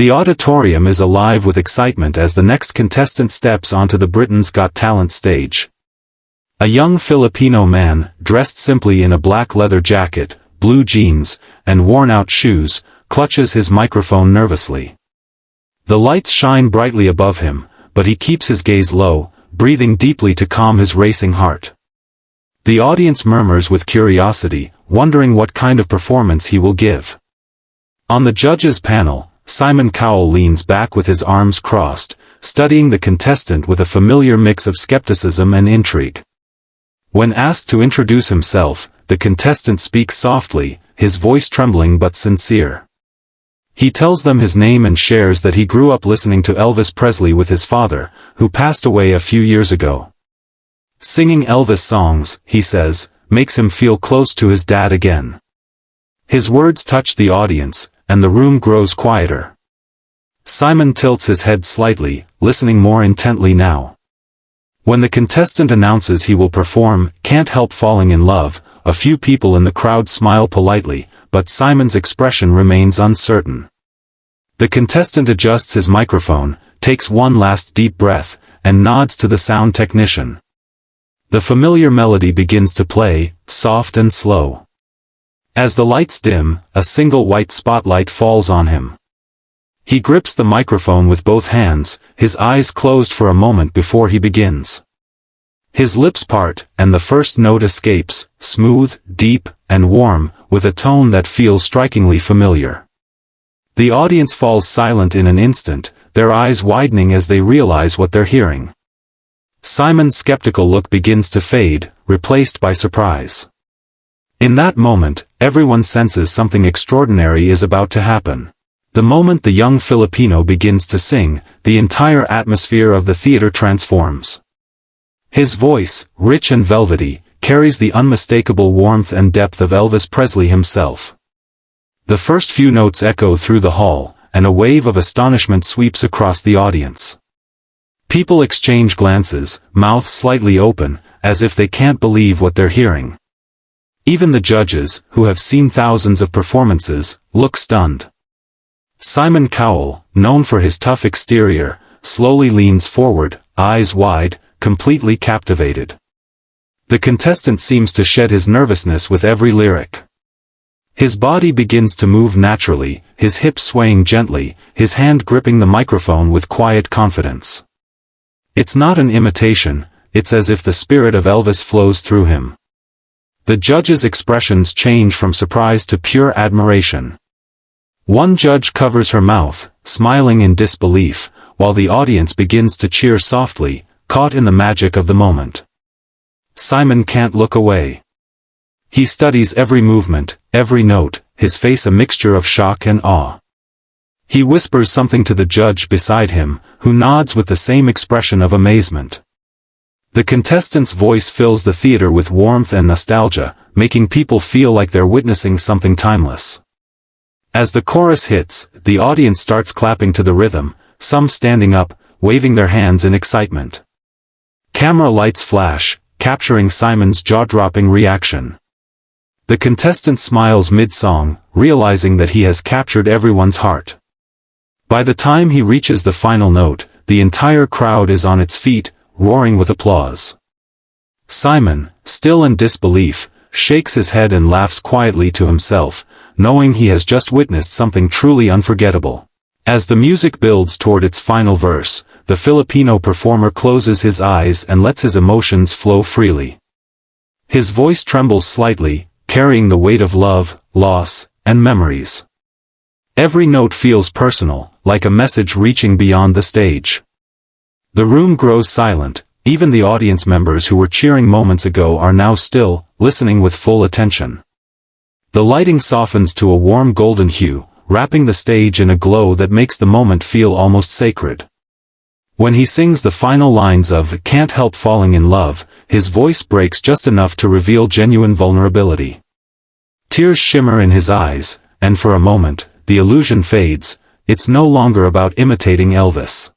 The auditorium is alive with excitement as the next contestant steps onto the Britain's Got Talent stage. A young Filipino man, dressed simply in a black leather jacket, blue jeans, and worn-out shoes, clutches his microphone nervously. The lights shine brightly above him, but he keeps his gaze low, breathing deeply to calm his racing heart. The audience murmurs with curiosity, wondering what kind of performance he will give. On the judges' panel, Simon Cowell leans back with his arms crossed, studying the contestant with a familiar mix of skepticism and intrigue. When asked to introduce himself, the contestant speaks softly, his voice trembling but sincere. He tells them his name and shares that he grew up listening to Elvis Presley with his father, who passed away a few years ago. Singing Elvis songs, he says, makes him feel close to his dad again. His words touch the audience, and the room grows quieter. Simon tilts his head slightly, listening more intently now. When the contestant announces he will perform "Can't Help Falling in Love," a few people in the crowd smile politely, but Simon's expression remains uncertain. The contestant adjusts his microphone, takes one last deep breath, and nods to the sound technician. The familiar melody begins to play, soft and slow. As the lights dim, a single white spotlight falls on him. He grips the microphone with both hands, his eyes closed for a moment before he begins. His lips part, and the first note escapes, smooth, deep, and warm, with a tone that feels strikingly familiar. The audience falls silent in an instant, their eyes widening as they realize what they're hearing. Simon's skeptical look begins to fade, replaced by surprise. In that moment, everyone senses something extraordinary is about to happen. The moment the young Filipino begins to sing, the entire atmosphere of the theater transforms. His voice, rich and velvety, carries the unmistakable warmth and depth of Elvis Presley himself. The first few notes echo through the hall, and a wave of astonishment sweeps across the audience. People exchange glances, mouths slightly open, as if they can't believe what they're hearing. Even the judges, who have seen thousands of performances, look stunned. Simon Cowell, known for his tough exterior, slowly leans forward, eyes wide, completely captivated. The contestant seems to shed his nervousness with every lyric. His body begins to move naturally, his hips swaying gently, his hand gripping the microphone with quiet confidence. It's not an imitation, it's as if the spirit of Elvis flows through him. The judges' expressions change from surprise to pure admiration. One judge covers her mouth, smiling in disbelief, while the audience begins to cheer softly, caught in the magic of the moment. Simon can't look away. He studies every movement, every note, his face a mixture of shock and awe. He whispers something to the judge beside him, who nods with the same expression of amazement. The contestant's voice fills the theater with warmth and nostalgia, making people feel like they're witnessing something timeless. As the chorus hits, the audience starts clapping to the rhythm, some standing up, waving their hands in excitement. Camera lights flash, capturing Simon's jaw-dropping reaction. The contestant smiles mid-song, realizing that he has captured everyone's heart. By the time he reaches the final note, the entire crowd is on its feet, roaring with applause. Simon, still in disbelief, shakes his head and laughs quietly to himself, knowing he has just witnessed something truly unforgettable. As the music builds toward its final verse, the Filipino performer closes his eyes and lets his emotions flow freely. His voice trembles slightly, carrying the weight of love, loss, and memories. Every note feels personal, like a message reaching beyond the stage. The room grows silent, even the audience members who were cheering moments ago are now still, listening with full attention. The lighting softens to a warm golden hue, wrapping the stage in a glow that makes the moment feel almost sacred. When he sings the final lines of "Can't Help Falling in Love," his voice breaks just enough to reveal genuine vulnerability. Tears shimmer in his eyes, and for a moment, the illusion fades. It's no longer about imitating Elvis.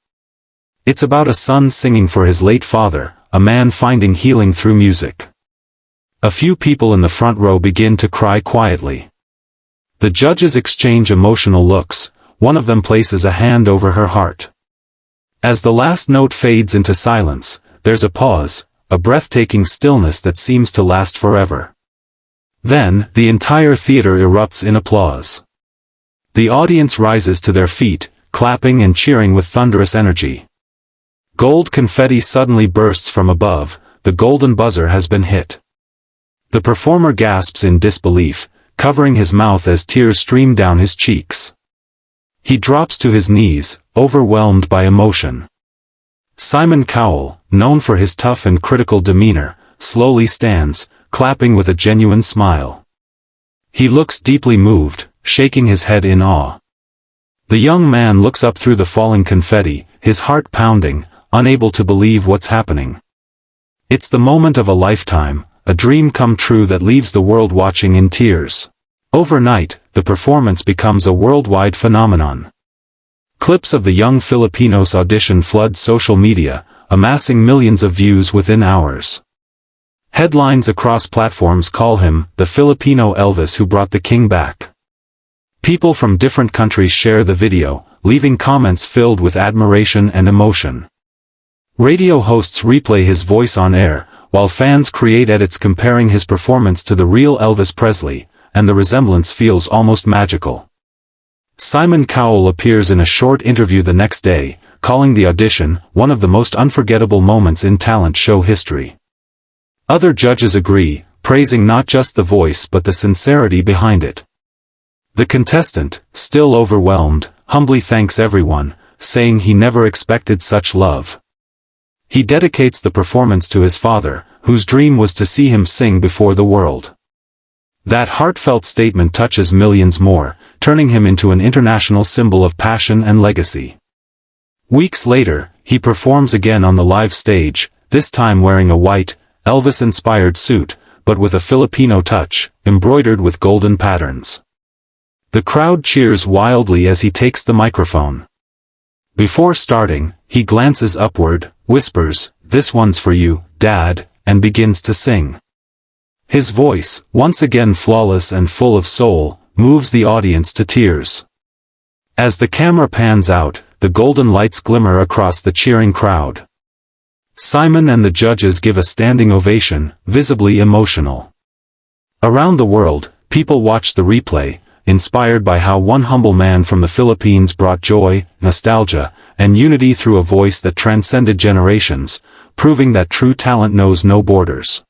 It's about a son singing for his late father, a man finding healing through music. A few people in the front row begin to cry quietly. The judges exchange emotional looks, one of them places a hand over her heart. As the last note fades into silence, there's a pause, a breathtaking stillness that seems to last forever. Then, the entire theater erupts in applause. The audience rises to their feet, clapping and cheering with thunderous energy. Gold confetti suddenly bursts from above, the golden buzzer has been hit. The performer gasps in disbelief, covering his mouth as tears stream down his cheeks. He drops to his knees, overwhelmed by emotion. Simon Cowell, known for his tough and critical demeanor, slowly stands, clapping with a genuine smile. He looks deeply moved, shaking his head in awe. The young man looks up through the falling confetti, his heart pounding, unable to believe what's happening. It's the moment of a lifetime, a dream come true that leaves the world watching in tears. Overnight, the performance becomes a worldwide phenomenon. Clips of the young Filipinos' audition flood social media, amassing millions of views within hours. Headlines across platforms call him the Filipino Elvis who brought the king back. People from different countries share the video, leaving comments filled with admiration and emotion. Radio hosts replay his voice on air, while fans create edits comparing his performance to the real Elvis Presley, and the resemblance feels almost magical. Simon Cowell appears in a short interview the next day, calling the audition one of the most unforgettable moments in talent show history. Other judges agree, praising not just the voice but the sincerity behind it. The contestant, still overwhelmed, humbly thanks everyone, saying he never expected such love. He dedicates the performance to his father, whose dream was to see him sing before the world. That heartfelt statement touches millions more, turning him into an international symbol of passion and legacy. Weeks later, he performs again on the live stage, this time wearing a white, Elvis-inspired suit, but with a Filipino touch, embroidered with golden patterns. The crowd cheers wildly as he takes the microphone. Before starting, he glances upward, whispers, "This one's for you, Dad," and begins to sing. His voice, once again flawless and full of soul, moves the audience to tears. As the camera pans out, the golden lights glimmer across the cheering crowd. Simon and the judges give a standing ovation, visibly emotional. Around the world, people watch the replay, inspired by how one humble man from the Philippines brought joy, nostalgia, and unity through a voice that transcended generations, proving that true talent knows no borders.